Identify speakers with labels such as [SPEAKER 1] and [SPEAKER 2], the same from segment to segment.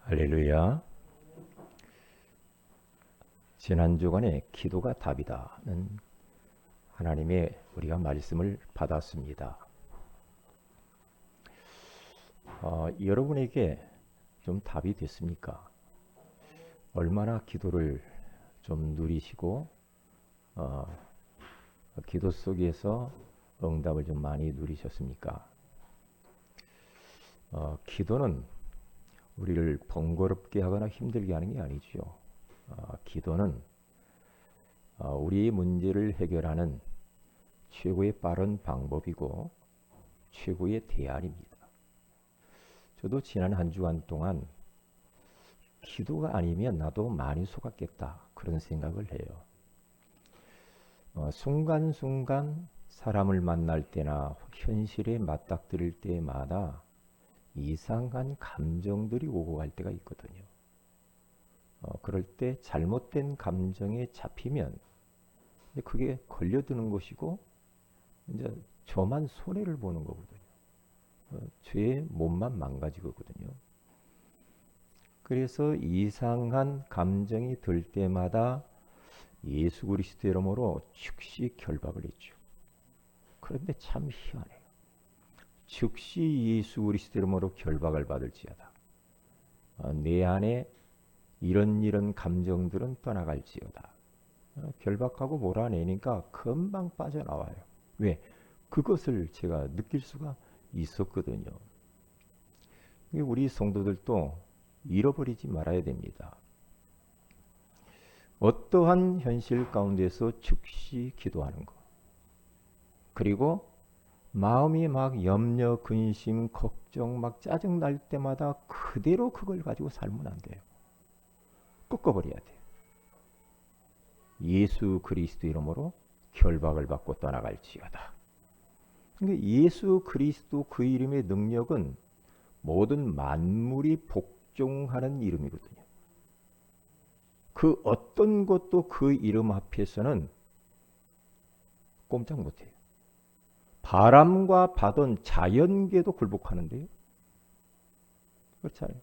[SPEAKER 1] 할렐루야. 지난 주간에 기도가 답이다는 하나님의 우리가 말씀을 받았습니다. 여러분에게 좀 답이 됐습니까? 얼마나 기도를 좀 누리시고 기도 속에서 응답을 좀 많이 누리셨습니까? 기도는 우리를 번거롭게 하거나 힘들게 하는 게 아니죠. 기도는 우리의 문제를 해결하는 최고의 빠른 방법이고 최고의 대안입니다. 저도 지난 한 주간 동안 기도가 아니면 나도 많이 속았겠다 그런 생각을 해요. 순간순간 사람을 만날 때나 현실에 맞닥뜨릴 때마다 이상한 감정들이 오고 갈 때가 있거든요. 그럴 때 잘못된 감정에 잡히면 그게 걸려드는 것이고 이제 저만 손해를 보는 거거든요. 제 몸만 망가지거든요. 그래서 이상한 감정이 들 때마다 예수 그리스도 이름으로 즉시 결박을 했죠. 그런데 참 희한해요. 즉시 예수 그리스도 이름으로 결박을 받을지어다. 내 안에 이런 감정들은 떠나갈지어다. 결박하고 몰아내니까 금방 빠져나와요. 왜? 그것을 제가 느낄 수가 있었거든요. 우리 성도들도 잃어버리지 말아야 됩니다. 어떠한 현실 가운데서 즉시 기도하는 것. 그리고 마음이 막 염려, 근심, 걱정, 막 짜증 날 때마다 그대로 그걸 가지고 살면 안 돼요. 꺾어버려야 돼요. 예수 그리스도 이름으로 결박을 받고 떠나갈지어다. 그러니까 예수 그리스도 그 이름의 능력은 모든 만물이 복종하는 이름이거든요. 그 어떤 것도 그 이름 앞에서는 꼼짝 못해요. 바람과 바던 자연계도 굴복하는데요. 그렇잖아요.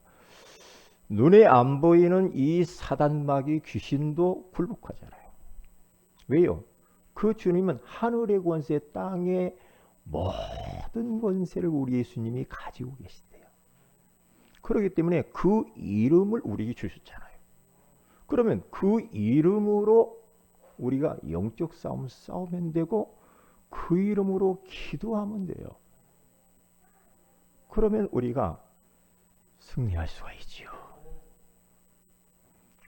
[SPEAKER 1] 눈에 안 보이는 이 사단마귀 귀신도 굴복하잖아요. 왜요? 그 주님은 하늘의 권세, 땅의 모든 권세를 우리 예수님이 가지고 계신대요. 그렇기 때문에 그 이름을 우리에게 주셨잖아요. 그러면 그 이름으로 우리가 영적 싸움을 싸우면 되고 그 이름으로 기도하면 돼요. 그러면 우리가 승리할 수가 있지요.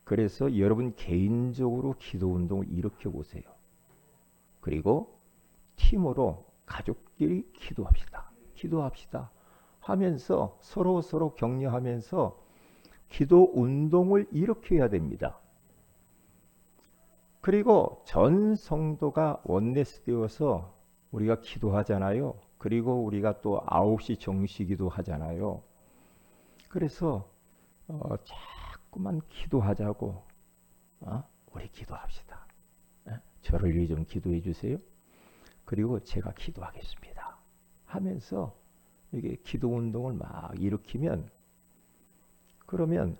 [SPEAKER 1] 그래서 여러분 개인적으로 기도 운동을 일으켜 보세요. 그리고 팀으로 가족끼리 기도합시다 하면서 서로 격려하면서 기도 운동을 일으켜야 됩니다. 그리고 전 성도가 원내스 되어서 우리가 기도하잖아요. 그리고 우리가 또 9시 정시기도 하잖아요. 그래서 자꾸만 기도하자고 우리 기도합시다. 저를 위해 좀 기도해 주세요. 그리고 제가 기도하겠습니다. 하면서 이게 기도 운동을 막 일으키면 그러면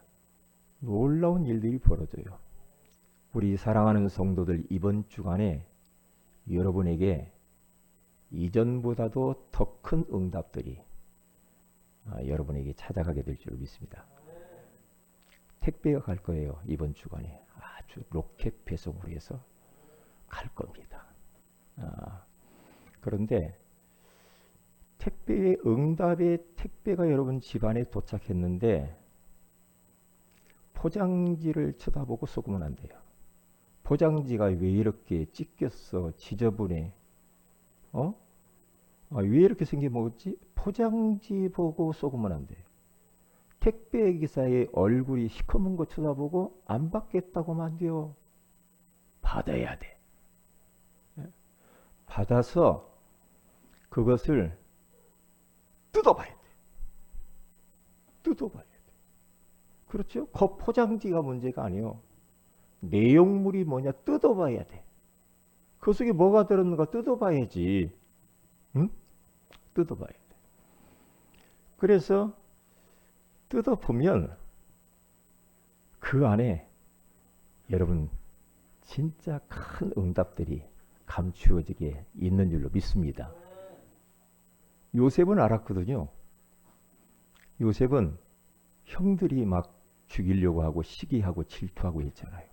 [SPEAKER 1] 놀라운 일들이 벌어져요. 우리 사랑하는 성도들 이번 주간에 여러분에게 이전보다도 더 큰 응답들이 여러분에게 찾아가게 될 줄 믿습니다. 택배가 갈 거예요. 이번 주간에 아주 로켓 배송으로 해서 갈 겁니다. 그런데 택배의 응답의 택배가 여러분 집안에 도착했는데 포장지를 쳐다보고 속으면 안 돼요. 포장지가 왜 이렇게 찢겼어? 지저분해? 왜 이렇게 생겨먹었지? 포장지 보고 속으면 안 돼요. 택배 기사의 얼굴이 시커먼 거 쳐다보고 안 받겠다고 안 돼요. 받아야 돼. 받아서 그것을 뜯어봐야 돼. 그렇죠? 그 포장지가 문제가 아니에요. 내용물이 뭐냐 뜯어봐야 돼. 그 속에 뭐가 들었는가 뜯어봐야지. 응? 뜯어봐야 돼. 그래서 뜯어보면 그 안에 여러분 진짜 큰 응답들이 감추어지게 있는 줄로 믿습니다. 요셉은 알았거든요. 요셉은 형들이 막 죽이려고 하고 시기하고 질투하고 했잖아요.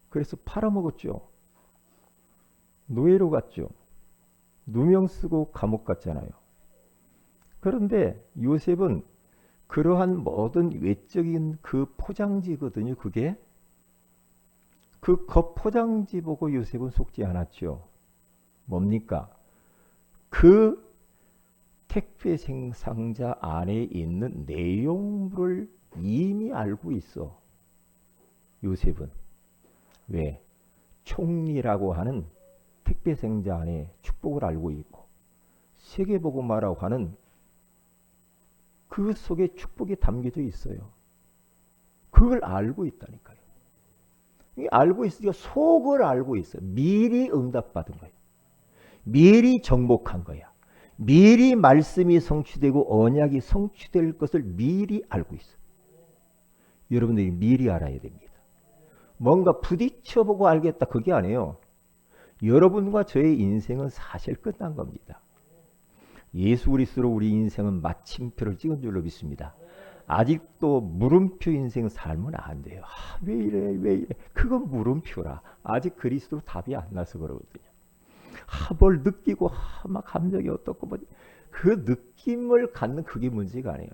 [SPEAKER 1] 그래서 팔아먹었죠. 노예로 갔죠. 누명 쓰고 감옥 갔잖아요. 그런데 요셉은 그러한 모든 외적인 그 포장지거든요. 그게 그 겉포장지 보고 요셉은 속지 않았죠. 뭡니까? 그 택배 상자 안에 있는 내용물을 이미 알고 있어. 요셉은. 왜? 총리라고 하는 택배 상자 안에 축복을 알고 있고 세계복음화라고 하는 그 속에 축복이 담겨져 있어요. 그걸 알고 있다니까요. 알고 있으니까 속을 알고 있어요. 미리 응답받은 거예요. 미리 정복한 거야. 미리 말씀이 성취되고 언약이 성취될 것을 미리 알고 있어요. 여러분들이 미리 알아야 됩니다. 뭔가 부딪혀보고 알겠다 그게 아니에요. 여러분과 저의 인생은 사실 끝난 겁니다. 예수 그리스도로 우리 인생은 마침표를 찍은 줄로 믿습니다. 아직도 물음표 인생 살면 안 돼요. 왜 이래 왜 이래. 그건 물음표라. 아직 그리스도로 답이 안 나서 그러거든요. 뭘 느끼고 막 감정이 어떻고 뭐 그 느낌을 갖는 그게 문제가 아니에요.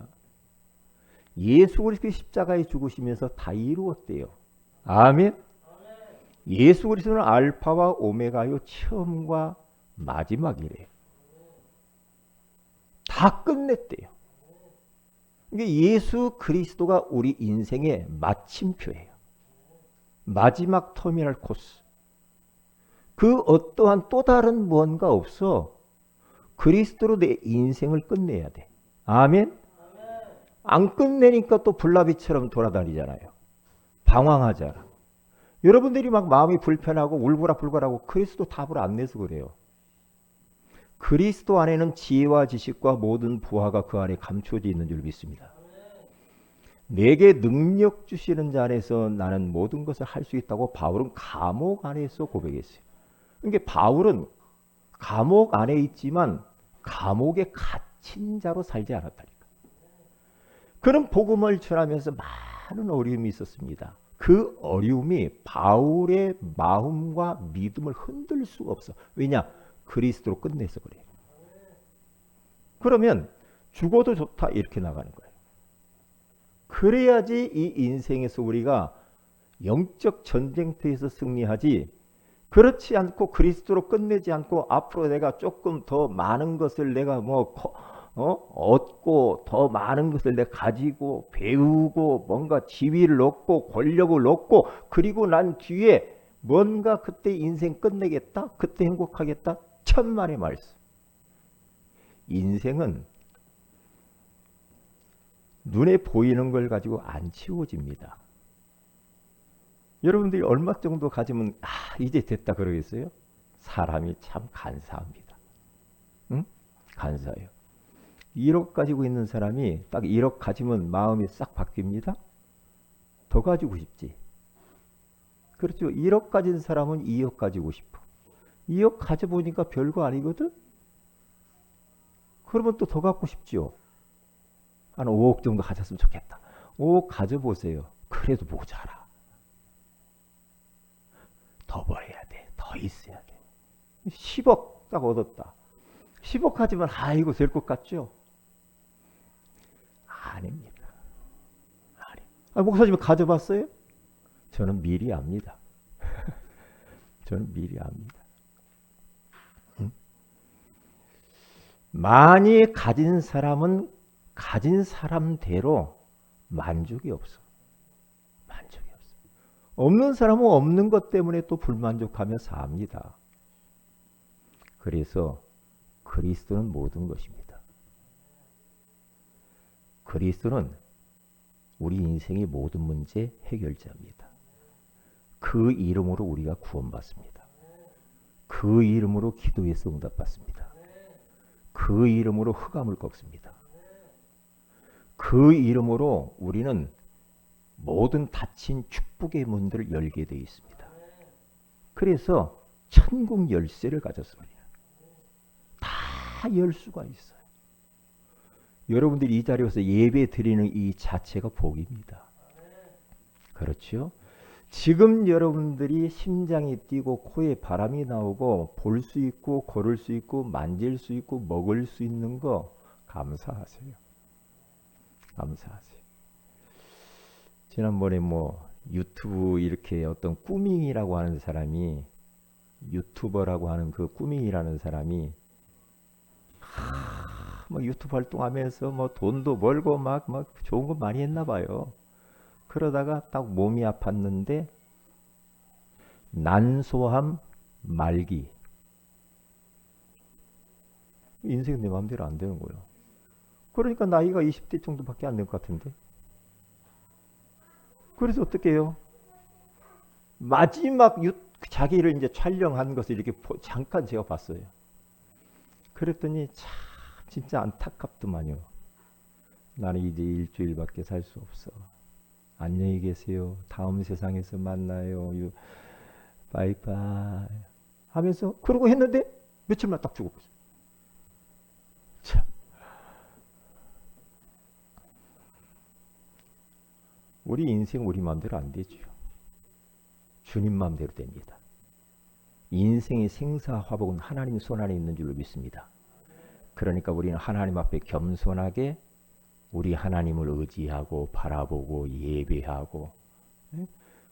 [SPEAKER 1] 예수 그리스도 십자가에 죽으시면서 다 이루었대요. 아멘. 예수 그리스도는 알파와 오메가요 처음과 마지막이래요. 다 끝냈대요. 이게 예수 그리스도가 우리 인생의 마침표예요. 마지막 터미널 코스. 그 어떠한 또 다른 무언가 없어. 그리스도로 내 인생을 끝내야 돼. 아멘. 안 끝내니까 또 불나비처럼 돌아다니잖아요. 방황하잖아. 여러분들이 막 마음이 불편하고 울고락불고라고 그리스도 답을 안 내서 그래요. 그리스도 안에는 지혜와 지식과 모든 부하가 그 안에 감추어져 있는 줄 믿습니다. 내게 능력 주시는 자 안에서 나는 모든 것을 할 수 있다고 바울은 감옥 안에서 고백했어요. 그러니까 바울은 감옥 안에 있지만 감옥에 갇힌 자로 살지 않았다니까. 그는 복음을 전하면서 많은 어려움이 있었습니다. 그 어려움이 바울의 마음과 믿음을 흔들 수가 없어. 왜냐? 그리스도로 끝내서 그래요. 그러면 죽어도 좋다 이렇게 나가는 거예요. 그래야지 이 인생에서 우리가 영적 전쟁터에서 승리하지, 그렇지 않고 그리스도로 끝내지 않고 앞으로 내가 조금 더 많은 것을 내가 얻고 더 많은 것을 내가 가지고 배우고 뭔가 지위를 얻고 권력을 얻고 그리고 난 뒤에 뭔가 그때 인생 끝내겠다? 그때 행복하겠다? 천만의 말씀. 인생은 눈에 보이는 걸 가지고 안 치워집니다. 여러분들이 얼마 정도 가지면 이제 됐다 그러겠어요? 사람이 참 간사합니다. 응? 간사해요. 1억 가지고 있는 사람이 딱 1억 가지면 마음이 싹 바뀝니다. 더 가지고 싶지. 그렇죠. 1억 가진 사람은 2억 가지고 싶어. 2억 가져보니까 별거 아니거든? 그러면 또 더 갖고 싶죠. 한 5억 정도 가졌으면 좋겠다. 5억 가져보세요. 그래도 모자라. 더 벌어야 돼. 더 있어야 돼. 10억 딱 얻었다. 10억 가지면 아이고 될 것 같죠? 아닙니다. 목사님 가져봤어요? 저는 미리 압니다. 저는 미리 압니다. 많이 가진 사람은 가진 사람대로 만족이 없어. 만족이 없어. 없는 사람은 없는 것 때문에 또 불만족하며 삽니다. 그래서 그리스도는 모든 것입니다. 그리스도는 우리 인생의 모든 문제 해결자입니다. 그 이름으로 우리가 구원받습니다. 그 이름으로 기도에서 응답받습니다. 그 이름으로 흑암을 꺾습니다. 그 이름으로 우리는 모든 닫힌 축복의 문들을 열게 되어 있습니다. 그래서 천국 열쇠를 가졌습니다. 다 열 수가 있어요. 여러분들이 이 자리에서 예배 드리는 이 자체가 복입니다. 그렇죠? 지금 여러분들이 심장이 뛰고 코에 바람이 나오고 볼 수 있고 걸을 수 있고 만질 수 있고 먹을 수 있는 거 감사하세요. 감사하세요. 지난번에 뭐 유튜브 이렇게 어떤 꾸밍이라고 하는 사람이 유튜버라고 하는 그 꾸밍이라는 사람이 뭐 유튜브 활동하면서 뭐 돈도 벌고 막 좋은 거 많이 했나 봐요. 그러다가 딱 몸이 아팠는데 난소암 말기. 인생 내 마음대로 안 되는 거예요. 그러니까 나이가 20대 정도밖에 안 될 것 같은데. 그래서 어떻게 해요? 마지막 자기를 이제 촬영한 것을 이렇게 잠깐 제가 봤어요. 그랬더니 참 진짜 안타깝더만요. 나는 이제 일주일밖에 살 수 없어. 안녕히 계세요. 다음 세상에서 만나요. 바이바이 하면서 그러고 했는데 며칠만 딱 죽어버렸어요. 참. 우리 인생 우리 마음대로 안 되죠. 주님 마음대로 됩니다. 인생의 생사화복은 하나님 손 안에 있는 줄로 믿습니다. 그러니까 우리는 하나님 앞에 겸손하게 우리 하나님을 의지하고 바라보고 예배하고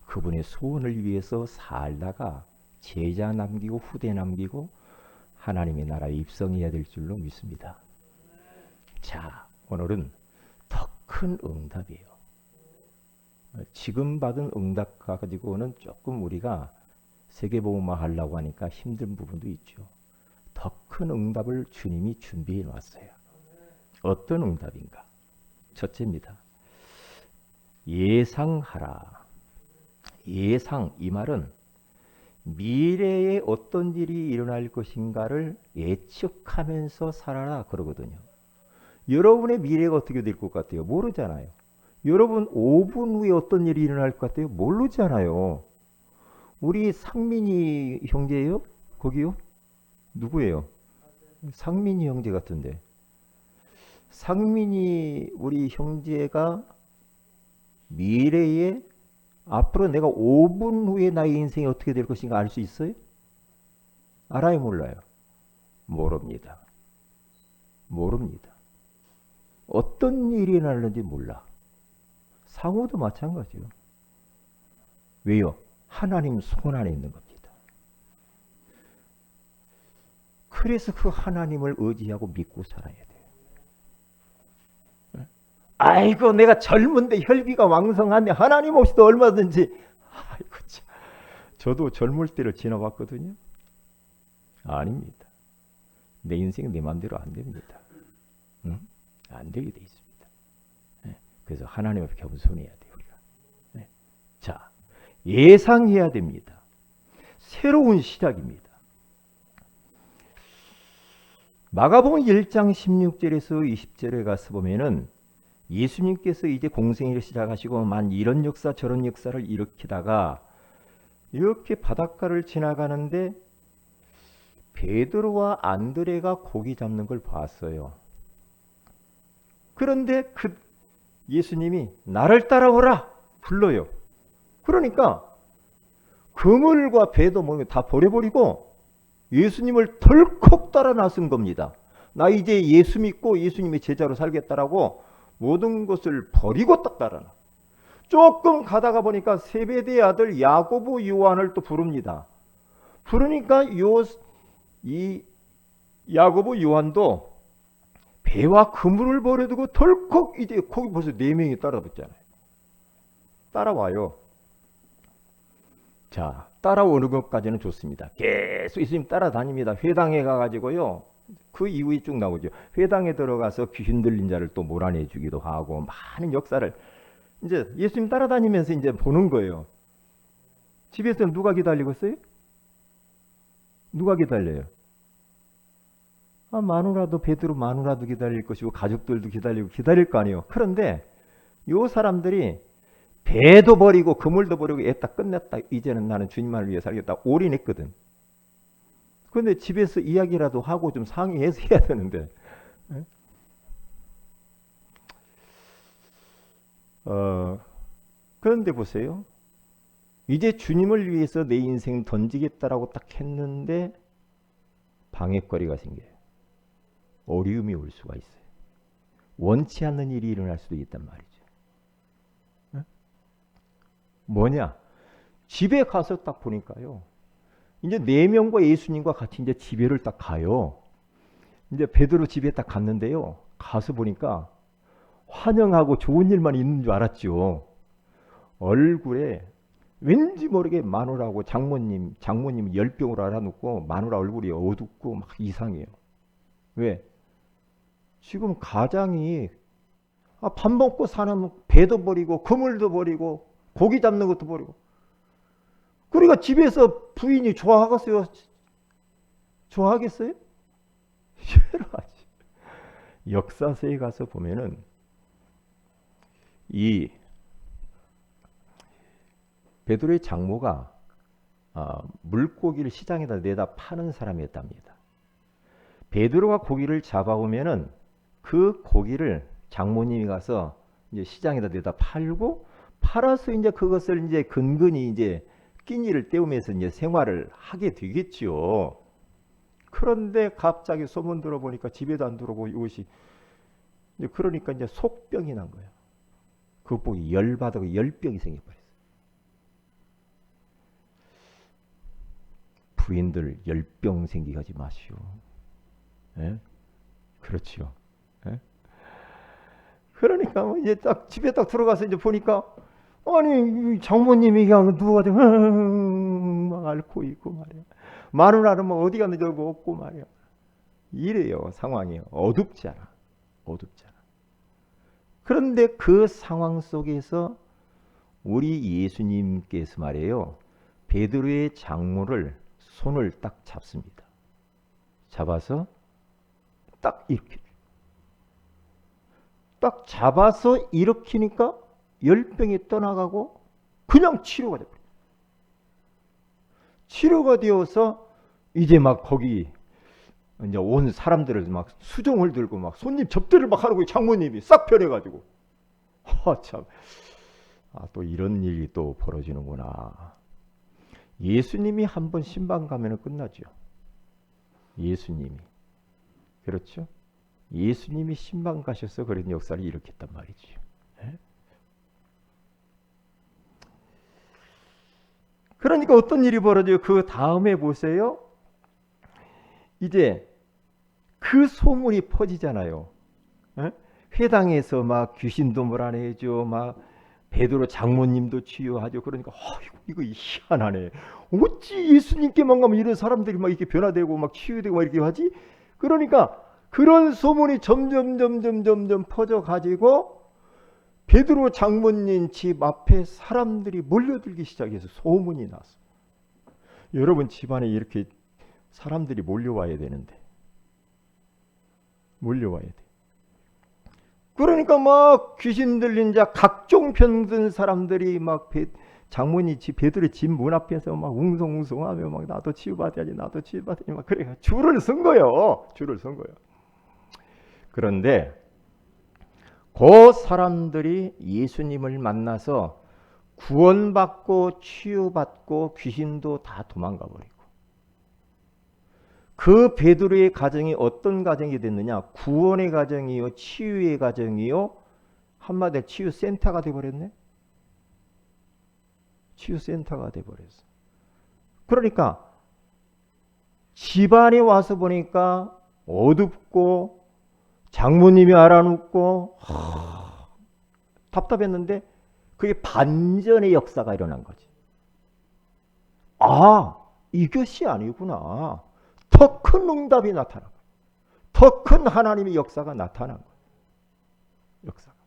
[SPEAKER 1] 그분의 소원을 위해서 살다가 제자 남기고 후대 남기고 하나님의 나라에 입성해야 될 줄로 믿습니다. 자, 오늘은 더 큰 응답이에요. 지금 받은 응답 가지고는 조금 우리가 세계복음화 하려고 하니까 힘든 부분도 있죠. 더 큰 응답을 주님이 준비해 놨어요. 어떤 응답인가? 첫째입니다. 예상하라. 예상, 이 말은 미래에 어떤 일이 일어날 것인가를 예측하면서 살아라 그러거든요. 여러분의 미래가 어떻게 될 것 같아요? 모르잖아요. 여러분 5분 후에 어떤 일이 일어날 것 같아요? 모르잖아요. 우리 상민이 형제예요? 거기요? 누구예요? 상민이 형제 같은데. 상민이 우리 형제가 미래에 앞으로 내가 5분 후에 나의 인생이 어떻게 될 것인가 알 수 있어요? 알아요? 몰라요? 모릅니다. 모릅니다. 어떤 일이 일어날는지 몰라. 상호도 마찬가지요. 왜요? 하나님 손 안에 있는 겁니다. 그래서 그 하나님을 의지하고 믿고 살아야 돼요. 아이고 내가 젊은데 혈기가 왕성한데 하나님 없이도 얼마든지. 아이고 참. 저도 젊을 때를 지나봤거든요. 아닙니다. 내 인생은 내 마음대로 안 됩니다. 응? 안 되게 돼 있습니다. 네. 그래서 하나님 앞에 겸손해야 돼요. 우리가. 네. 자, 예상해야 됩니다. 새로운 시작입니다. 마가복음 1장 16절에서 20절에 가서 보면은 예수님께서 이제 공생애를 시작하시고 이런 역사 저런 역사를 일으키다가 이렇게 바닷가를 지나가는데 베드로와 안드레가 고기 잡는 걸 봤어요. 그런데 그 예수님이 나를 따라오라 불러요. 그러니까 그물과 배도 뭐 다 버려버리고 예수님을 덜컥 따라 나선 겁니다. 나 이제 예수 믿고 예수님의 제자로 살겠다라고 모든 것을 버리고 딱 따라. 조금 가다가 보니까 세베대의 아들 야고보 요한을 또 부릅니다. 부르니까 이 야고보 요한도 배와 그물을 버려두고 덜컥 이제 거기 벌써 4명이 따라붙잖아요. 따라와요. 자, 따라오는 것까지는 좋습니다. 계속 예수님 따라다닙니다. 회당에 가가지고요. 그 이후에 쭉 나오죠. 회당에 들어가서 귀신 들린 자를 또 몰아내 주기도 하고 많은 역사를 이제 예수님 따라다니면서 이제 보는 거예요. 집에서는 누가 기다리고 있어요? 누가 기다려요? 마누라도 베드로 마누라도 기다릴 것이고 가족들도 기다릴 거 아니에요. 그런데 요 사람들이 배도 버리고 그물도 버리고 애다 끝냈다. 이제는 나는 주님만을 위해 살겠다. 올인했거든. 그런데 집에서 이야기라도 하고 좀 상의해서 해야 되는데 그런데 보세요. 이제 주님을 위해서 내 인생 던지겠다라고 딱 했는데 방해거리가 생겨요. 어려움이 올 수가 있어요. 원치 않는 일이 일어날 수도 있단 말이죠. 뭐냐? 집에 가서 딱 보니까요. 이제 4명과 예수님과 같이 이제 집에를 딱 가요. 이제 베드로 집에 딱 갔는데요. 가서 보니까 환영하고 좋은 일만 있는 줄 알았죠. 얼굴에 왠지 모르게 마누라하고 장모님 열병으로 알아놓고 마누라 얼굴이 어둡고 막 이상해요. 왜? 지금 가장이 밥 먹고 사는 배도 버리고 그물도 버리고 고기 잡는 것도 버리고 그러니까 집에서 부인이 좋아하겠어요? 좋아하겠어요? 싫어하지. 역사서에 가서 보면은 이 베드로의 장모가 물고기를 시장에다 내다 파는 사람이었답니다. 베드로가 고기를 잡아오면은 그 고기를 장모님이 가서 이제 시장에다 내다 팔고 팔아서 이제 그것을 이제 근근히 이제 끼니를 때우면서 이제 생활을 하게 되겠지요. 그런데 갑자기 소문 들어보니까 집에도 안 들어오고 이것이 이제 그러니까 이제 속병이 난 거예요. 그거 보고 열받아서 열병이 생겨버렸어요. 부인들 열병 생기게 하지 마시오. 예? 그렇지요. 예? 그러니까 이제 딱 집에 딱 들어가서 이제 보니까 아니 장모님이 그냥 누워가지고 막 앓고 있고 말이야. 마누라는 뭐 어디 갔는지 알고 없고 말이야. 이래요. 상황이 어둡잖아. 어둡잖아. 그런데 그 상황 속에서 우리 예수님께서 말이에요. 베드로의 장모를 손을 딱 잡습니다. 잡아서 딱 이렇게 딱 잡아서 일으키니까 열병이 떠나가고 그냥 치료가 돼버려요. 치료가 되어서 이제 막 거기 이제 온 사람들을 막 수종을 들고 막 손님 접대를 막 하는 거예요. 장모님이 싹 변해가지고 참, 또 이런 일이 또 벌어지는구나. 예수님이 한번 신방 가면 끝나죠. 예수님이 그렇죠. 예수님이 신방 가셔서 그런 역사를 일으켰단 말이죠. 네? 그러니까 어떤 일이 벌어져요? 그 다음에 보세요. 이제 그 소문이 퍼지잖아요. 네? 회당에서 막 귀신도 몰아내죠. 막 베드로 장모님도 치유하죠. 그러니까 이거 희한하네. 어찌 예수님께만 가면 이런 사람들이 막 이렇게 변화되고 막 치유되고 막 이렇게 하지? 그러니까 그런 소문이 점점 퍼져가지고 베드로 장모님 집 앞에 사람들이 몰려들기 시작해서 소문이 났어. 여러분 집안에 이렇게 사람들이 몰려와야 되는데 몰려와야 돼. 그러니까 막 귀신 들린 자 각종 병든 사람들이 막 장모님 집 베드로 집 문 앞에서 막 웅성웅성하며 막 나도 치유받아야지 나도 치유받아야지 막 그래 줄을 선 거예요. 줄을 선 거예요. 그런데 그 사람들이 예수님을 만나서 구원받고 치유받고 귀신도 다 도망가 버리고 그 베드로의 가정이 어떤 가정이 됐느냐? 구원의 가정이요, 치유의 가정이요, 한마디로 치유센터가 돼버렸네. 치유센터가 돼버렸어. 그러니까 집안에 와서 보니까 어둡고 장모님이 알아눕고 답답했는데 그게 반전의 역사가 일어난 거지. 이것이 아니구나. 더 큰 응답이 나타난 거예요. 더 큰 하나님의 역사가 나타난 거예요. 역사가.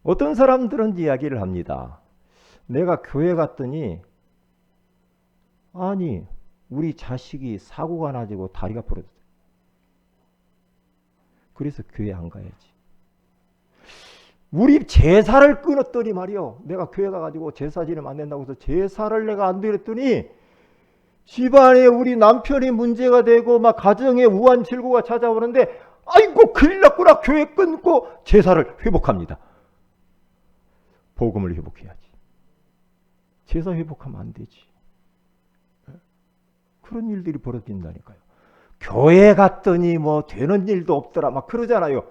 [SPEAKER 1] 어떤 사람들은 이야기를 합니다. 내가 교회 갔더니 아니 우리 자식이 사고가 나지고 다리가 부러졌어요. 그래서 교회 안 가야지. 우리 제사를 끊었더니 말이요. 내가 교회 가가지고 제사 지내면 안 된다고 해서 제사를 내가 안 드렸더니 집안에 우리 남편이 문제가 되고 막 가정에 우환질고가 찾아오는데 아이고 큰일 났구나. 교회 끊고 제사를 회복합니다. 복음을 회복해야지. 제사 회복하면 안 되지. 그런 일들이 벌어진다니까요. 교회 갔더니 뭐 되는 일도 없더라 막 그러잖아요.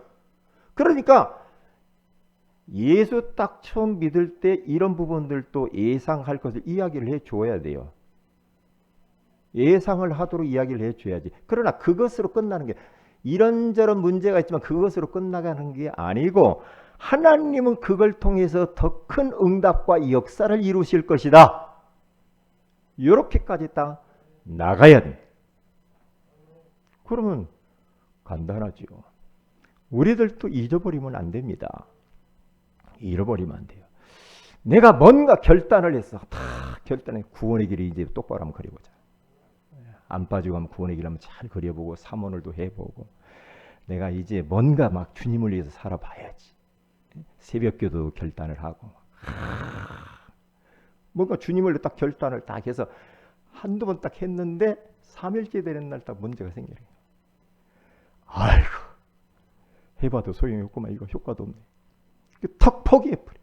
[SPEAKER 1] 그러니까 예수 딱 처음 믿을 때 이런 부분들도 예상할 것을 이야기를 해줘야 돼요. 예상을 하도록 이야기를 해줘야지. 그러나 그것으로 끝나는 게 이런저런 문제가 있지만 그것으로 끝나가는 게 아니고 하나님은 그걸 통해서 더 큰 응답과 역사를 이루실 것이다. 이렇게까지 딱 나가야 돼. 그러면 간단하죠. 우리들도 잊어버리면 안 됩니다. 잃어버리면 안 돼요. 내가 뭔가 결단을 했어. 다 결단해. 구원의 길을 이제 똑바로 한번 그려보자. 안 빠지고 한번 구원의 길을 한번 잘 그려보고 사모늘도 해보고 내가 이제 뭔가 막 주님을 위해서 살아봐야지. 새벽기도 결단을 하고 뭔가 주님을 딱 결단을 딱 해서 한두 번 딱 했는데 3일째 되는 날 딱 문제가 생겨요. 아이고 해봐도 소용이 없구만. 이거 효과도 없네. 턱 포기해버려.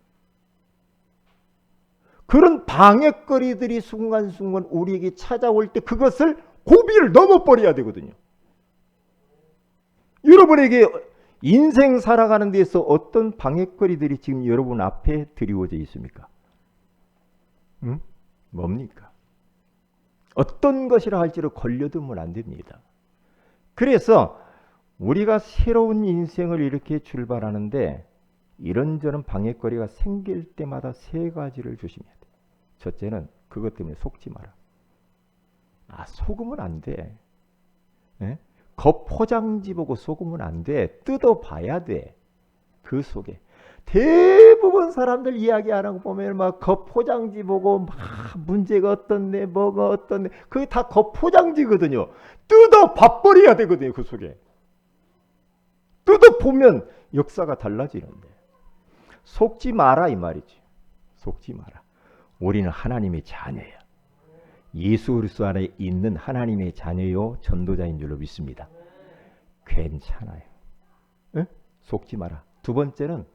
[SPEAKER 1] 그런 방해거리들이 순간순간 우리에게 찾아올 때 그것을 고비를 넘어버려야 되거든요. 여러분에게 인생 살아가는 데서 어떤 방해거리들이 지금 여러분 앞에 드리워져 있습니까? 응? 뭡니까? 어떤 것이라 할지로 걸려들면 안 됩니다. 그래서 우리가 새로운 인생을 이렇게 출발하는데 이런저런 방해거리가 생길 때마다 세 가지를 조심해야 돼. 첫째는 그것 때문에 속지 마라. 속으면 안 돼. 네? 겉포장지 보고 속으면 안 돼. 뜯어봐야 돼. 그 속에. 대부분 사람들 이야기 안 하고 보면 막 겉포장지 보고 막 문제가 어떻네 뭐가 어떻네 그게 다 겉포장지거든요. 뜯어봐버려야 되거든요. 그 속에. 뜯어보면 역사가 달라지는데. 속지 마라 이 말이지. 속지 마라. 우리는 하나님의 자녀야. 예수 그리스도 안에 있는 하나님의 자녀요 전도자인 줄로 믿습니다. 괜찮아요. 응? 속지 마라. 두 번째는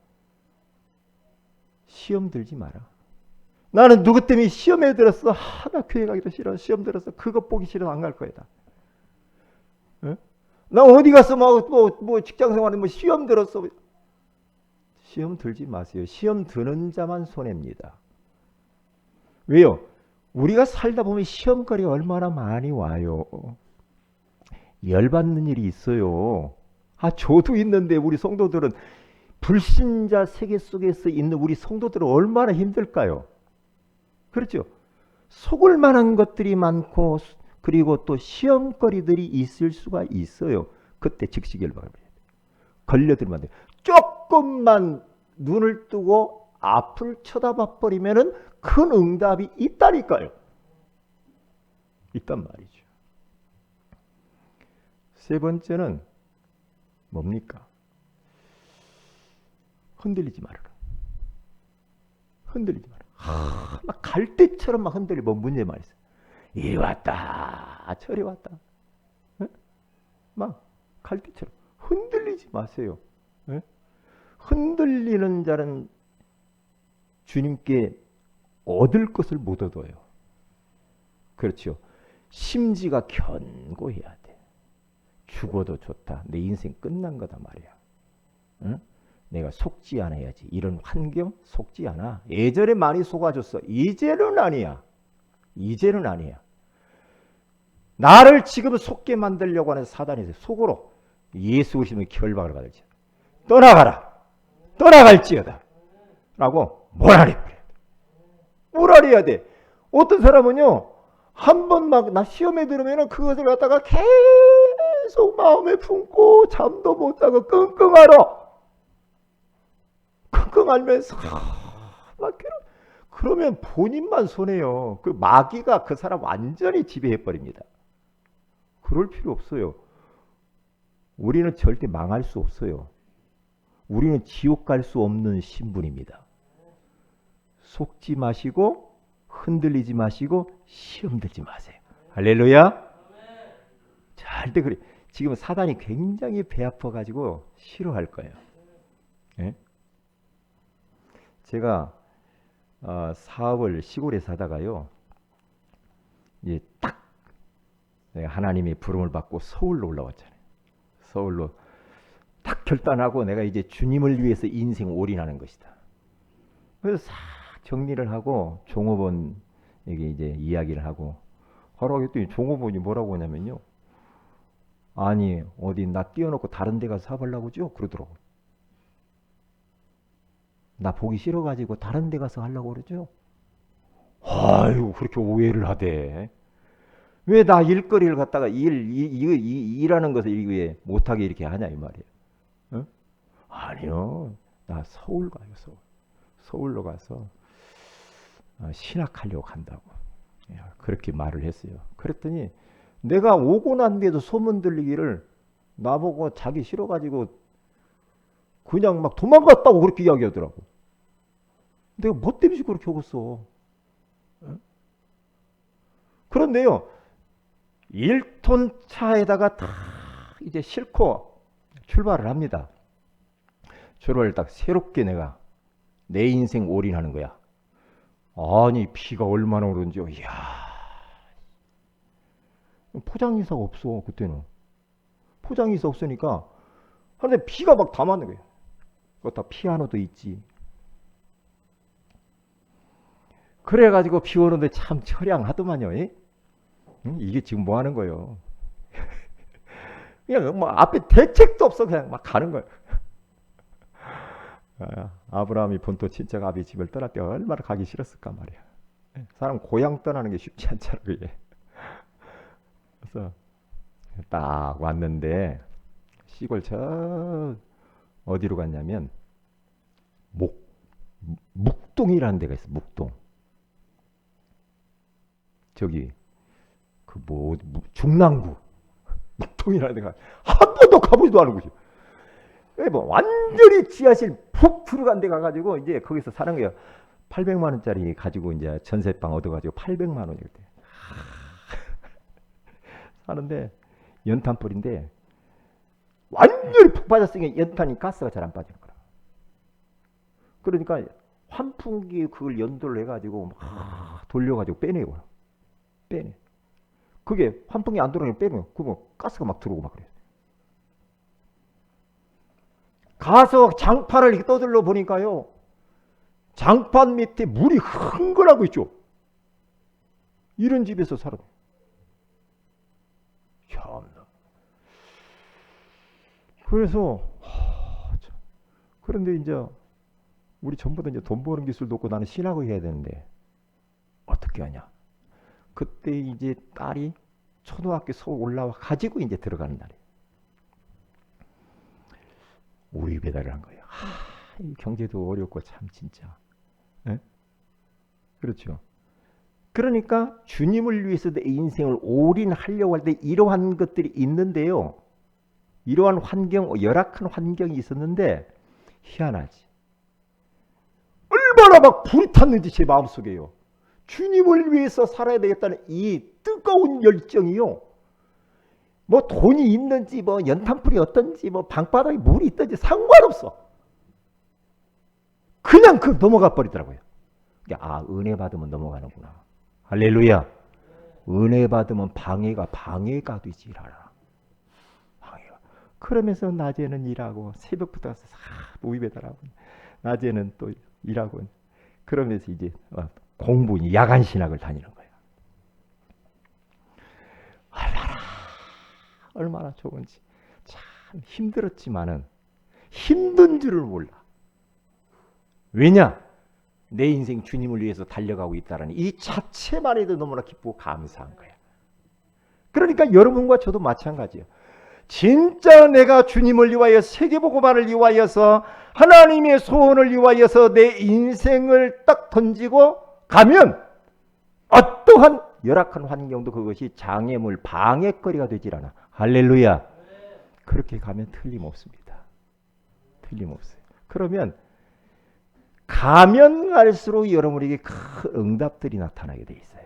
[SPEAKER 1] 시험 들지 마라. 나는 누구 때문에 시험에 들었어. 나 교회 가기도 싫어. 시험 들었어. 그거 보기 싫어서 안 갈 거야. 응? 나 어디 가서 뭐 직장 생활에 뭐 시험 들었어. 시험 들지 마세요. 시험 드는 자만 손해입니다. 왜요? 우리가 살다 보면 시험거리가 얼마나 많이 와요. 열받는 일이 있어요. 저도 있는데 우리 성도들은 불신자 세계 속에서 있는 우리 성도들은 얼마나 힘들까요? 그렇죠? 속을 만한 것들이 많고 그리고 또 시험거리들이 있을 수가 있어요. 그때 즉시 결박을 해야 돼요. 걸려들면 안 돼요. 조금만 눈을 뜨고 앞을 쳐다봐 버리면은 큰 응답이 있다니까요. 있단 말이죠. 세 번째는 뭡니까? 흔들리지 말아라. 흔들리지 마라. 막 갈대처럼 막 흔들리. 뭐 문제 말이었어요. 이리 왔다. 저리 왔다. 에? 막 갈대처럼 흔들리지 마세요. 에? 흔들리는 자는 주님께 얻을 것을 못 얻어요. 그렇죠. 심지가 견고해야 돼. 죽어도 좋다. 내 인생 끝난 거다 말이야. 응? 내가 속지 않아야지. 이런 환경 속지 않아. 예전에 많이 속아줬어. 이제는 아니야. 이제는 아니야. 나를 지금 속게 만들려고 하는 사단이 속으로 예수 그리스도의 결박을 받을지. 떠나가라. 떠나갈지어다. 라고 몰아내버려. 몰아내야 돼. 어떤 사람은요. 한 번 막 나 시험에 들으면 그것을 갖다가 계속 마음에 품고 잠도 못 자고 끙끙 앓아. 끙끙 앓면서 막 그러면 본인만 손해요. 그 마귀가 그 사람 완전히 지배해 버립니다. 그럴 필요 없어요. 우리는 절대 망할 수 없어요. 우리는 지옥 갈 수 없는 신분입니다. 속지 마시고 흔들리지 마시고 시험 들지 마세요. 할렐루야. 절대 그래. 지금 사단이 굉장히 배 아파가지고 싫어할 거예요. 예? 제가 사업을 시골에서 하다가요. 이제 딱 내가 하나님의 부름을 받고 서울로 올라왔잖아요. 서울로 딱 결단하고 내가 이제 주님을 위해서 인생 올인하는 것이다. 그래서 싹 정리를 하고 종업원에게 이제 이야기를 하고 하라고 했더니 종업원이 뭐라고 하냐면요. 아니 어디 나 띄워놓고 다른 데 가서 사보려고 죠? 그러더라고. 나 보기 싫어가지고 다른 데 가서 하려고 그러죠? 아이고 그렇게 오해를 하대. 왜 나 일거리를 갖다가 일하는 것을 왜 못하게 이렇게 하냐 이 말이에요. 어? 아니요. 나 서울 가요. 서울로 가서 신학하려고 한다고. 그렇게 말을 했어요. 그랬더니 내가 오고 난 뒤에도 소문 들리기를 나보고 자기 싫어가지고 그냥 막 도망갔다고 그렇게 이야기하더라고. 내가 뭐 때문에 그렇게 하겠어. 그런데요. 1톤 차에다가 다 이제 싣고 출발을 합니다. 출발을 딱 새롭게 내가 내 인생 올인하는 거야. 아니 비가 얼마나 오는지요. 이야. 포장이사가 없어 그때는. 포장이사 없으니까 근데 비가 막 다 맞는 거야. 그거 다 피아노도 있지. 그래가지고 비 오는데 참 처량하더만요. 이게 지금 뭐 하는 거예요? 그냥 뭐 앞에 대책도 없어. 그냥 막 가는 거예요. 아브라함이 본토 친척 아비 집을 떠날 때 얼마나 가기 싫었을까 말이야. 사람 고향 떠나는 게 쉽지 않잖아. 그게. 그래서 딱 왔는데 시골 저 어디로 갔냐면 묵동이라는 데가 있어. 묵동. 저기 그 뭐 중랑구 묵동이라는 데가 한 번도 가보지도 않은 곳이. 뭐 완전히 지하실 푹 들어간 데 가가지고 이제 거기서 사는 거예요. 800만 원짜리 가지고 이제 전세방 얻어가지고 800만 원이 그때 사는데 연탄불인데 완전히 푹 빠졌으니까 연탄이 가스가 잘 안 빠지는 거라. 그러니까 환풍기 그걸 연도를 해가지고 막 돌려가지고 빼내고 빼내. 그게 환풍기 안 들어오면 빼면 그러면 가스가 막 들어오고 막 그래요. 가서 장판을 이렇게 떠들러 보니까요. 장판 밑에 물이 흥건하고 있죠. 이런 집에서 살아. 참나. 그래서 그런데 이제 우리 전부 다 이제 돈 버는 기술도 없고 나는 신학을 해야 되는데 어떻게 하냐. 그때 이제 딸이 초등학교 서울 올라와 가지고 이제 들어가는 날이에요. 우리 배달을 한 거예요. 이 경제도 어렵고 참 진짜. 에? 그렇죠. 그러니까 주님을 위해서 내 인생을 올인하려고 할 때 이러한 것들이 있는데요. 이러한 환경, 열악한 환경이 있었는데 희한하지. 얼마나 막 불이 탔는지 제 마음속에요. 주님을 위해서 살아야 되겠다는 이 뜨거운 열정이요. 뭐 돈이 있는지 뭐 연탄불이 어떤지 뭐 방바닥에 물이 있든지 상관없어. 그냥 그 넘어가 버리더라고요. 아 은혜 받으면 넘어가는구나. 할렐루야. 은혜 받으면 방해가 되지 않아. 방해가. 그러면서 낮에는 일하고 새벽부터 가서 모의 배달하고 낮에는 또 일하고 그러면서 이제 공부 야간 신학을 다니는 거예요. 얼마나 좋은지. 참 힘들었지만은 힘든 줄을 몰라. 왜냐? 내 인생 주님을 위해서 달려가고 있다는 이 자체만 해도 너무나 기쁘고 감사한 거야. 그러니까 여러분과 저도 마찬가지예요. 진짜 내가 주님을 위하여 세계복음화를 위하여서 하나님의 소원을 위하여서 내 인생을 딱 던지고 가면 어떠한 열악한 환경도 그것이 장애물, 방해거리가 되질 않아. 할렐루야. 그렇게 가면 틀림없습니다. 틀림없어요. 그러면 가면 갈수록 여러분에게 큰 응답들이 나타나게 돼 있어요.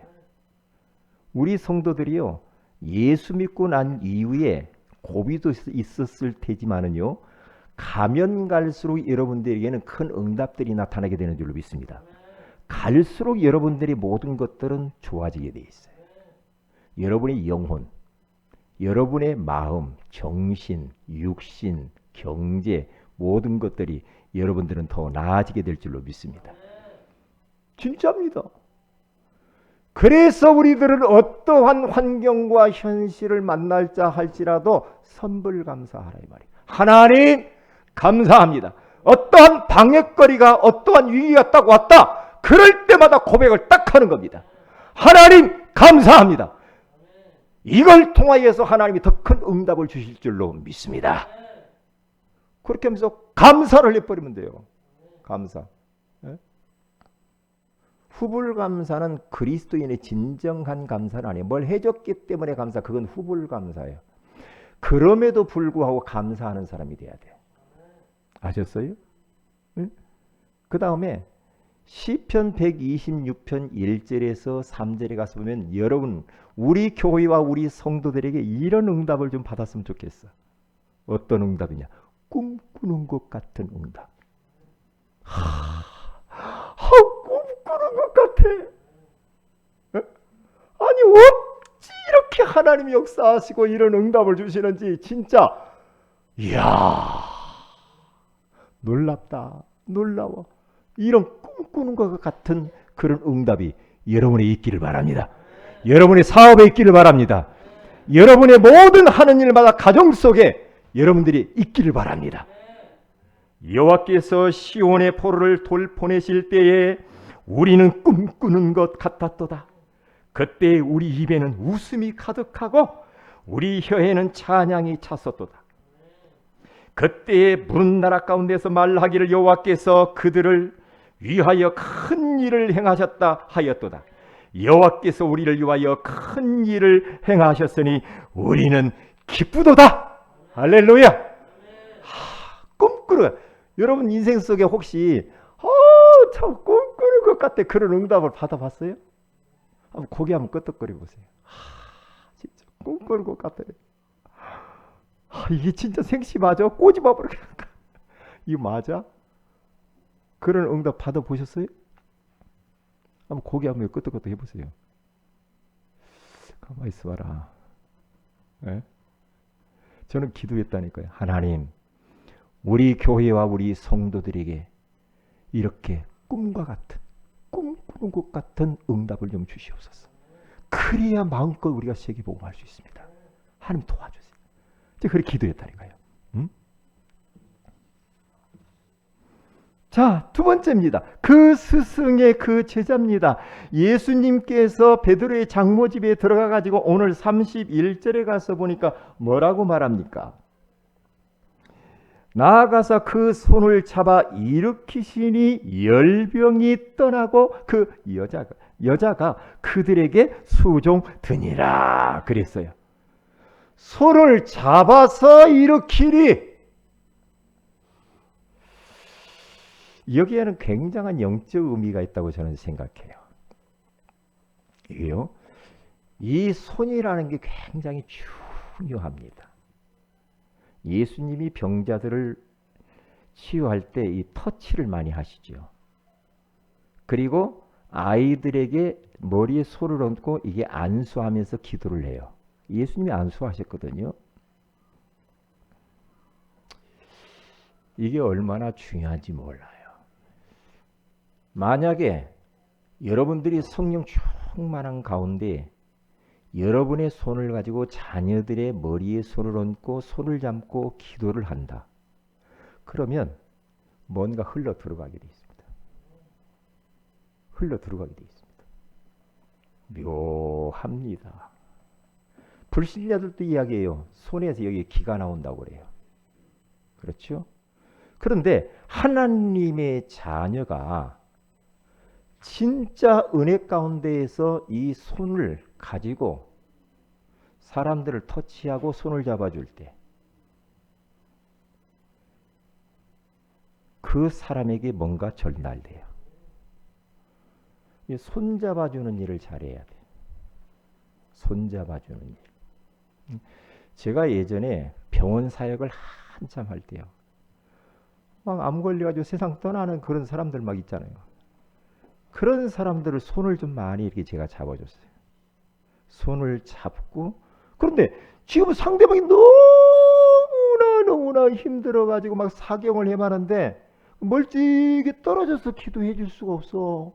[SPEAKER 1] 우리 성도들이요, 예수 믿고 난 이후에 고비도 있었을 테지만은요, 가면 갈수록 여러분들에게는 큰 응답들이 나타나게 되는 줄로 믿습니다. 갈수록 여러분들의 모든 것들은 좋아지게 돼 있어요. 여러분의 영혼, 여러분의 마음, 정신, 육신, 경제 모든 것들이 여러분들은 더 나아지게 될 줄로 믿습니다. 진짜입니다. 그래서 우리들은 어떠한 환경과 현실을 만날자 할지라도 선불감사하라 이 말이에요. 하나님 감사합니다. 어떠한 방역거리가 어떠한 위기가 딱 왔다. 그럴 때마다 고백을 딱 하는 겁니다. 하나님 감사합니다. 이걸 통하여서 하나님이 더 큰 응답을 주실 줄로 믿습니다. 그렇게 하면서 감사를 해버리면 돼요. 감사. 후불감사는 그리스도인의 진정한 감사는 아니에요. 뭘 해줬기 때문에 감사, 그건 후불감사예요. 그럼에도 불구하고 감사하는 사람이 돼야 돼요. 아셨어요? 응? 그 다음에 시편 126편 1절에서 3절에 가서 보면 여러분 우리 교회와 우리 성도들에게 이런 응답을 좀 받았으면 좋겠어. 어떤 응답이냐? 꿈꾸는 것 같은 응답. 꿈꾸는 것 같아. 아니 어찌 이렇게 하나님이 역사하시고 이런 응답을 주시는지 진짜 이야 놀랍다. 놀라워. 이런 꿈꾸는 것 같은 그런 응답이 여러분에 있기를 바랍니다. 여러분의 사업에 있기를 바랍니다. 여러분의 모든 하는 일마다 가정 속에 여러분들이 있기를 바랍니다. 여호와께서 시온의 포로를 돌보내실 때에 우리는 꿈꾸는 것 같았도다. 그때 우리 입에는 웃음이 가득하고 우리 혀에는 찬양이 찼었도다. 그때에 푸른 나라 가운데서 말하기를 여호와께서 그들을 위하여 큰 일을 행하셨다 하였도다. 여호와께서 우리를 위하여 큰 일을 행하셨으니 우리는 기쁘도다. 할렐루야. 꿈꾸는 여러분 인생 속에 혹시 참 꿈꾸는 것 같아 그런 응답을 받아봤어요? 한번 고개 한번 끄덕거려 보세요. 진짜 꿈꾸는 것 같아요. 이게 진짜 생시 맞아? 꼬집어 버려. 이거 맞아? 그런 응답 받아보셨어요? 한번 고개 한번 끄덕끄덕 해보세요. 가만히 있어봐라. 네? 저는 기도했다니까요. 하나님, 우리 교회와 우리 성도들에게 이렇게 꿈과 같은, 꿈꾸는 것 같은 응답을 좀 주시옵소서. 그래야 마음껏 우리가 세계복음할 수 있습니다. 하나님 도와주세요. 제가 그렇게 기도했다니까요. 응? 자, 두 번째입니다. 그 스승의 그 제자입니다. 예수님께서 베드로의 장모집에 들어가 가지고 오늘 31절에 가서 보니까 뭐라고 말합니까? 나아가서 그 손을 잡아 일으키시니 열병이 떠나고 그 여자가 그들에게 수종드니라 그랬어요. 손을 잡아서 일으키니 여기에는 굉장한 영적 의미가 있다고 저는 생각해요. 이게요, 이 손이라는 게 굉장히 중요합니다. 예수님이 병자들을 치유할 때 이 터치를 많이 하시죠. 그리고 아이들에게 머리에 손을 얹고 이게 안수하면서 기도를 해요. 예수님이 안수하셨거든요. 이게 얼마나 중요한지 몰라요. 만약에 여러분들이 성령 충만한 가운데 여러분의 손을 가지고 자녀들의 머리에 손을 얹고 손을 잡고 기도를 한다. 그러면 뭔가 흘러 들어가게 되어 있습니다. 흘러 들어가게 되어 있습니다. 묘합니다. 불신자들도 이야기해요. 손에서 여기 기가 나온다고 그래요. 그렇죠? 그런데 하나님의 자녀가 진짜 은혜 가운데에서 이 손을 가지고 사람들을 터치하고 손을 잡아줄 때 그 사람에게 뭔가 전달돼요. 손잡아주는 일을 잘해야 돼. 손잡아주는 일. 제가 예전에 병원 사역을 한참 할 때요. 막 암 걸려가지고 세상 떠나는 그런 사람들 막 있잖아요. 그런 사람들을 손을 좀 많이 이렇게 제가 잡아줬어요. 손을 잡고, 그런데 지금 상대방이 너무나 힘들어가지고 막 사경을 해마는데 멀찍이 떨어져서 기도해 줄 수가 없어.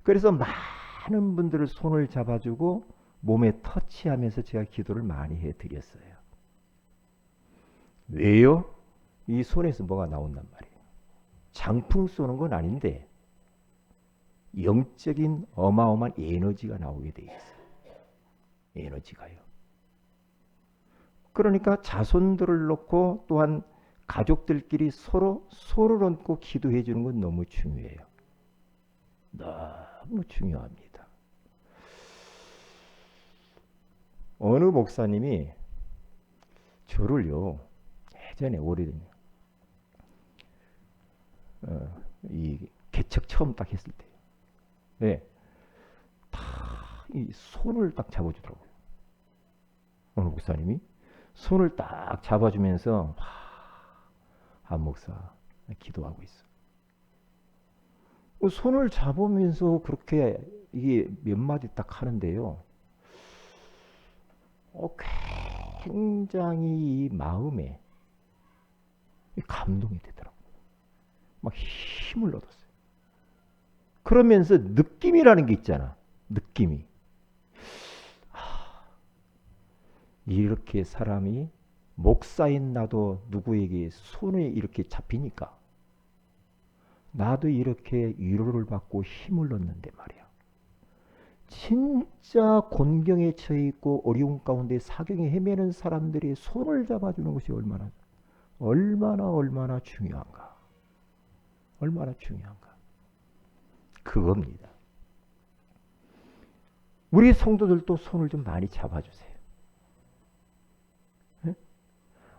[SPEAKER 1] 그래서 많은 분들을 손을 잡아주고 몸에 터치하면서 제가 기도를 많이 해드렸어요. 왜요? 이 손에서 뭐가 나온단 말이에요. 장풍 쏘는 건 아닌데 영적인 어마어마한 에너지가 나오게 돼 있어요. 에너지가요. 그러니까 자손들을 놓고 또한 가족들끼리 서로를 얹고 기도해 주는 건 너무 중요해요. 너무 중요합니다. 어느 목사님이 저를요, 예전에 오래된 이 개척 처음 딱 했을 때, 네, 이 손을 딱 잡아주더라고요. 어느 목사님이 손을 딱 잡아주면서 한 목사 기도하고 있어. 손을 잡으면서 그렇게 이게 몇 마디 딱 하는데요. 굉장히 이 마음에 감동이 되더라고요. 막 힘을 얻었어요. 그러면서 느낌이라는 게 있잖아. 느낌이. 이렇게 사람이 목사인 나도 누구에게 손에 이렇게 잡히니까 나도 이렇게 위로를 받고 힘을 얻는데 말이야. 진짜 곤경에 처해 있고 어려운 가운데 사경에 헤매는 사람들이 손을 잡아주는 것이 얼마나 중요한가. 얼마나 중요한가. 그겁니다. 우리 성도들도 손을 좀 많이 잡아주세요.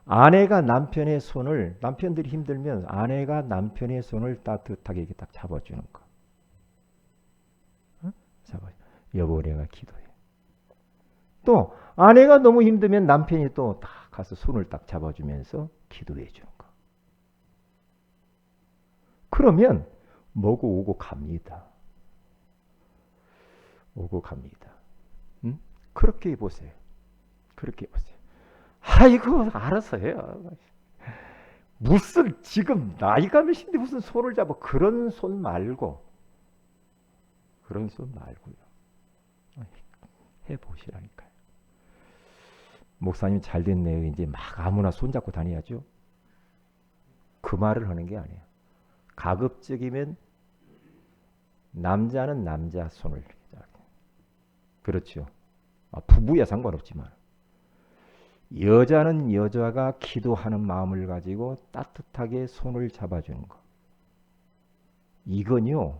[SPEAKER 1] 아내가 남편의 손을, 남편들이 힘들면 아내가 남편의 손을 따뜻하게 이렇게 딱 잡아주는 거. 여보, 내가 기도해. 또 아내가 너무 힘들면 남편이 또 딱 가서 손을 딱 잡아주면서 기도해 주는 거. 그러면 뭐고 오고 갑니다. 오고 갑니다. 응? 그렇게 해보세요. 그렇게 해보세요. 아이고, 알아서 해요. 무슨 지금 나이가 몇인데 무슨 손을 잡아. 그런 손 말고요. 해보시라니까요. 목사님 잘 됐네요. 이제 막 아무나 손잡고 다녀야죠. 그 말을 하는 게 아니에요. 가급적이면 남자는 남자 손을 잡아요. 그렇죠. 부부야 상관없지만 여자는 여자가 기도하는 마음을 가지고 따뜻하게 손을 잡아주는 거. 이건요,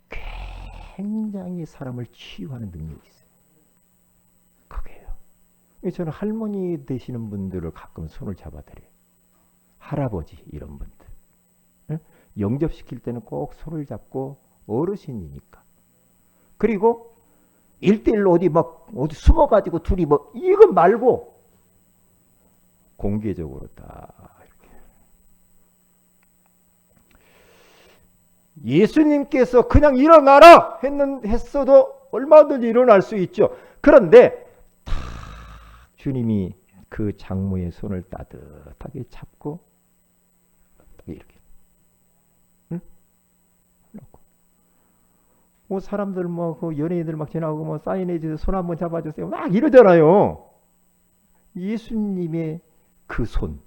[SPEAKER 1] 굉장히 사람을 치유하는 능력이 있어요. 그게요. 저는 할머니 되시는 분들을 가끔 손을 잡아드려요. 할아버지 이런 분들. 영접시킬 때는 꼭 손을 잡고, 어르신이니까. 그리고 1대1로 어디 숨어가지고 둘이 이거 말고 공개적으로 딱 이렇게. 예수님께서 그냥 일어나라 했어도 얼마든지 일어날 수 있죠. 그런데 탁 주님이 그 장모의 손을 따뜻하게 잡고 이렇게. 사람들 그 연예인들 막 지나고 사인해주세요, 손 한번 잡아주세요 막 이러잖아요. 예수님의 그 손,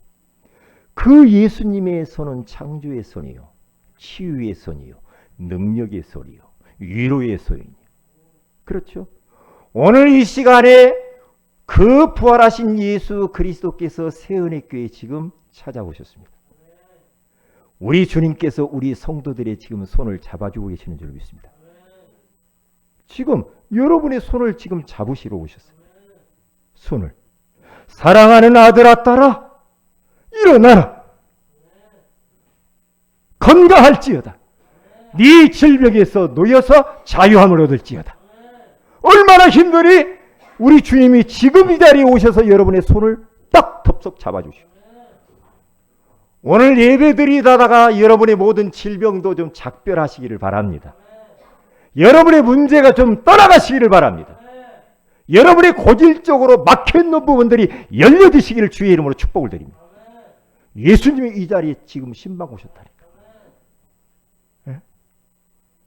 [SPEAKER 1] 그 예수님의 손은 창조의 손이요, 치유의 손이요, 능력의 손이요, 위로의 손이요. 그렇죠? 오늘 이 시간에 그 부활하신 예수 그리스도께서 새은혜교회에 지금 찾아오셨습니다. 우리 주님께서 우리 성도들의 지금 손을 잡아주고 계시는 줄 믿습니다. 지금 여러분의 손을 지금 잡으시러 오셨어요. 손을. 사랑하는 아들아, 딸아, 일어나라. 건강할지어다. 네 질병에서 놓여서 자유함을 얻을지어다. 얼마나 힘드니 우리 주님이 지금 이 자리에 오셔서 여러분의 손을 딱 덥석 잡아주시오. 오늘 예배드리다가 여러분의 모든 질병도 좀 작별하시기를 바랍니다. 여러분의 문제가 좀 떠나가시기를 바랍니다. 여러분의 고질적으로 막혀있는 부분들이 열려지시기를 주의 이름으로 축복을 드립니다. 예수님이 이 자리에 지금 신방 오셨다니까. 네?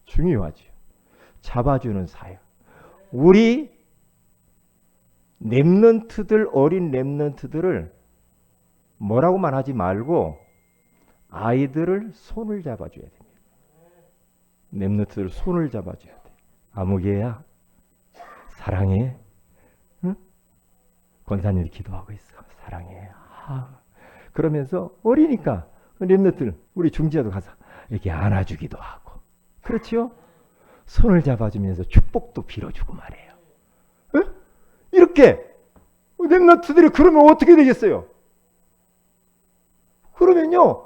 [SPEAKER 1] 중요하죠. 잡아주는 사역. 우리 렘넌트들, 어린 렘넌트들을 뭐라고만 하지 말고 아이들을 손을 잡아줘야 됩니다. 렘넌트들 손을 잡아줘야 돼. 아무개야 사랑해. 응? 권사님이 기도하고 있어. 사랑해. 그러면서 어리니까 렘넌트들 우리 중지자도 가서 이렇게 안아주기도 하고, 그렇죠? 손을 잡아주면서 축복도 빌어주고 말해요. 응? 이렇게 렘넌트들이 그러면 어떻게 되겠어요? 그러면요,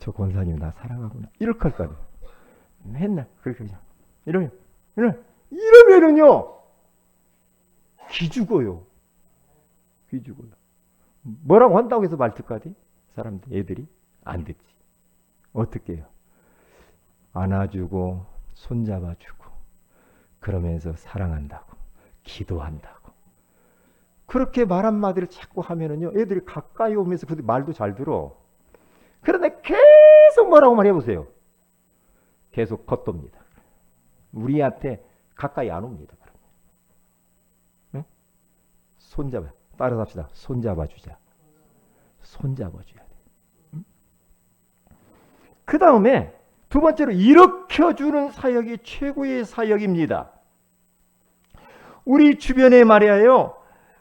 [SPEAKER 1] 저 권사님 나 사랑하구나 이렇게 할 거예요. 맨날 그렇게 그냥 이러면은요 기죽어요. 기죽어요. 뭐라고 한다고 해서 말 듣거든? 사람들, 애들이 안 듣지. 어떻게 해요? 안아주고 손잡아주고 그러면서 사랑한다고 기도한다고 그렇게 말 한마디를 자꾸 하면은요 애들이 가까이 오면서 그 말도 잘 들어. 그런데 계속 뭐라고 말해보세요. 계속 겉돕니다. 우리한테 가까이 안 옵니다. 응? 손잡아. 따라합시다. 손잡아주자. 손잡아줘야 돼. 응? 그 다음에 두 번째로 일으켜주는 사역이 최고의 사역입니다. 우리 주변에 말이에요.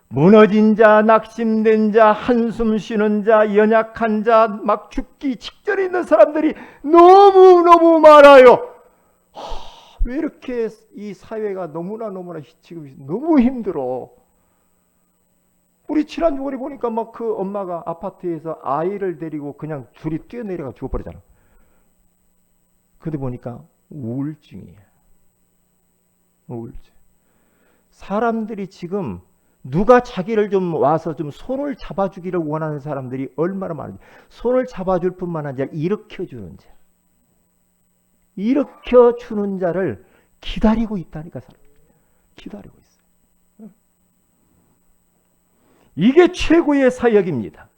[SPEAKER 1] 무너진 자, 낙심된 자, 한숨 쉬는 자, 연약한 자, 막 죽기 직전에 있는 사람들이 너무너무 많아요. 왜 이렇게 이 사회가 너무나 지금 너무 힘들어. 우리 지난주에 보니까 막 그 엄마가 아파트에서 아이를 데리고 그냥 줄이 뛰어내려가 죽어버리잖아. 근데 보니까 우울증이에요. 우울증. 사람들이 지금 누가 자기를 좀 와서 좀 손을 잡아주기를 원하는 사람들이 얼마나 많은지. 손을 잡아줄 뿐만 아니라 일으켜주는 자. 일으켜주는 자를 기다리고 있다니까 사람. 기다리고 있어요. 이게 최고의 사역입니다.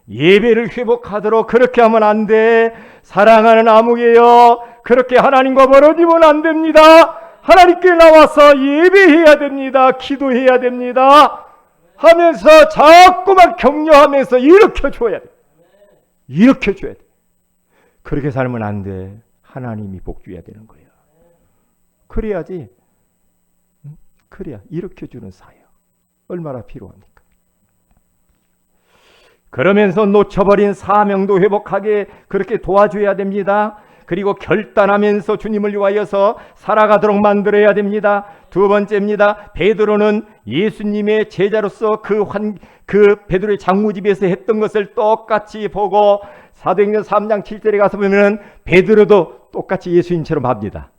[SPEAKER 1] 예배를 회복하도록 그렇게 하면 안 돼. 사랑하는 아무개여, 그렇게 하나님과 멀어지면 안 됩니다. 하나님께 나와서 예배해야 됩니다. 기도해야 됩니다. 하면서 자꾸만 격려하면서 일으켜줘야 돼. 일으켜줘야 돼. 그렇게 살면 안 돼. 하나님이 복주해야 되는 거예요. 그래야지. 그래야 일으켜주는 사역. 얼마나 필요합니까? 그러면서 놓쳐버린 사명도 회복하게 그렇게 도와줘야 됩니다. 그리고 결단하면서 주님을 위하여서 살아가도록 만들어야 됩니다. 두 번째입니다. 베드로는 예수님의 제자로서 그 베드로의 장무집에서 했던 것을 똑같이 보고 사도행전 3장 7절에 가서 보면 베드로도 똑같이 예수님처럼 합니다.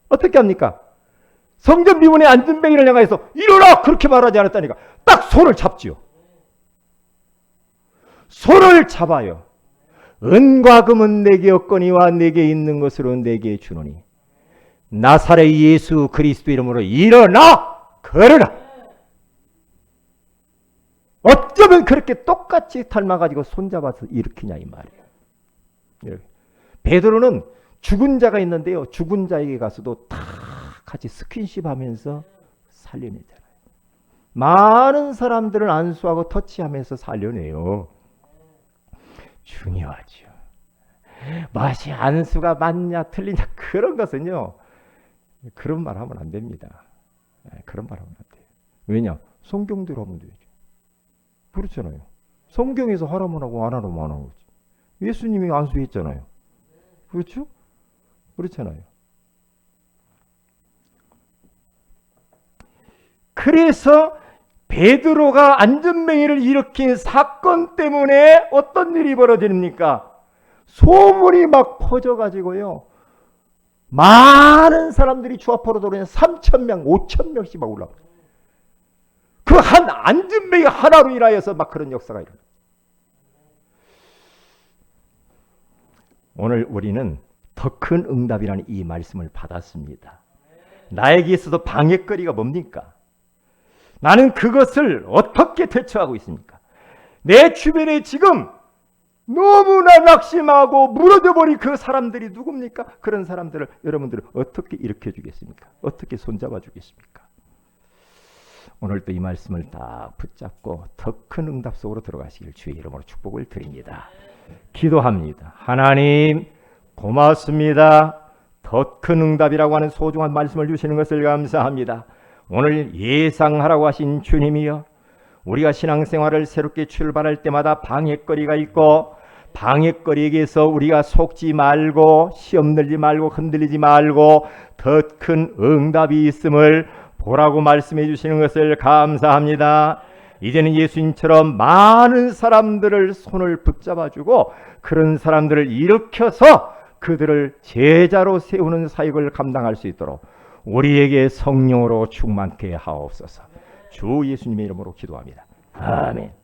[SPEAKER 1] 어떻게 합니까? 성전 비문에 앉은 뱅이를 향해서 일어나! 그렇게 말하지 않았다니까. 딱 손을 잡지요. 손을 잡아요. 은과 금은 내게 없거니와 내게 있는 것으로 내게 주노니 나사렛 예수 그리스도 이름으로 일어나! 걸어라! 어쩌면 그렇게 똑같이 닮아가지고 손잡아서 일으키냐 이 말이에요. 이렇게. 베드로는 죽은 자가 있는데요. 죽은 자에게 가서도 다 같이 스킨십 하면서 살려내잖아요. 많은 사람들을 안수하고 터치하면서 살려내요. 중요하죠. 맛이 안수가 맞냐 틀리냐 그런 것은요. 그런 말 하면 안 됩니다. 그런 말 하면 안 돼요. 왜냐? 성경대로 하면 되죠. 그렇잖아요. 성경에서 하라면 하고 안 하라면 안 하고 예수님이 안수했잖아요. 그렇죠? 그렇잖아요. 그래서 베드로가 안전뱅이를 일으킨 사건 때문에 어떤 일이 벌어집니까? 소문이 막 퍼져가지고요. 많은 사람들이 주 앞으로 들어오면 3,000명, 5,000명씩 막 올라옵니다. 그 한 안전뱅이 하나로 인하여서 막 그런 역사가 일어납니다. 오늘 우리는 더 큰 응답이라는 이 말씀을 받았습니다. 나에게 있어서 방해거리가 뭡니까? 나는 그것을 어떻게 대처하고 있습니까? 내 주변에 지금 너무나 낙심하고 무너져 버린 그 사람들이 누굽니까? 그런 사람들을 여러분들은 어떻게 일으켜 주겠습니까? 어떻게 손잡아 주겠습니까? 오늘도 이 말씀을 딱 붙잡고 더 큰 응답 속으로 들어가시길 주의 이름으로 축복을 드립니다. 기도합니다. 하나님 고맙습니다. 더 큰 응답이라고 하는 소중한 말씀을 주시는 것을 감사합니다. 오늘 예상하라고 하신 주님이여, 우리가 신앙생활을 새롭게 출발할 때마다 방해거리가 있고 방해거리에게서 우리가 속지 말고 시험 들지 말고 흔들리지 말고 더 큰 응답이 있음을 보라고 말씀해 주시는 것을 감사합니다. 이제는 예수님처럼 많은 사람들을 손을 붙잡아주고 그런 사람들을 일으켜서 그들을 제자로 세우는 사역을 감당할 수 있도록 우리에게 성령으로 충만케 하옵소서. 주 예수님의 이름으로 기도합니다. 아멘.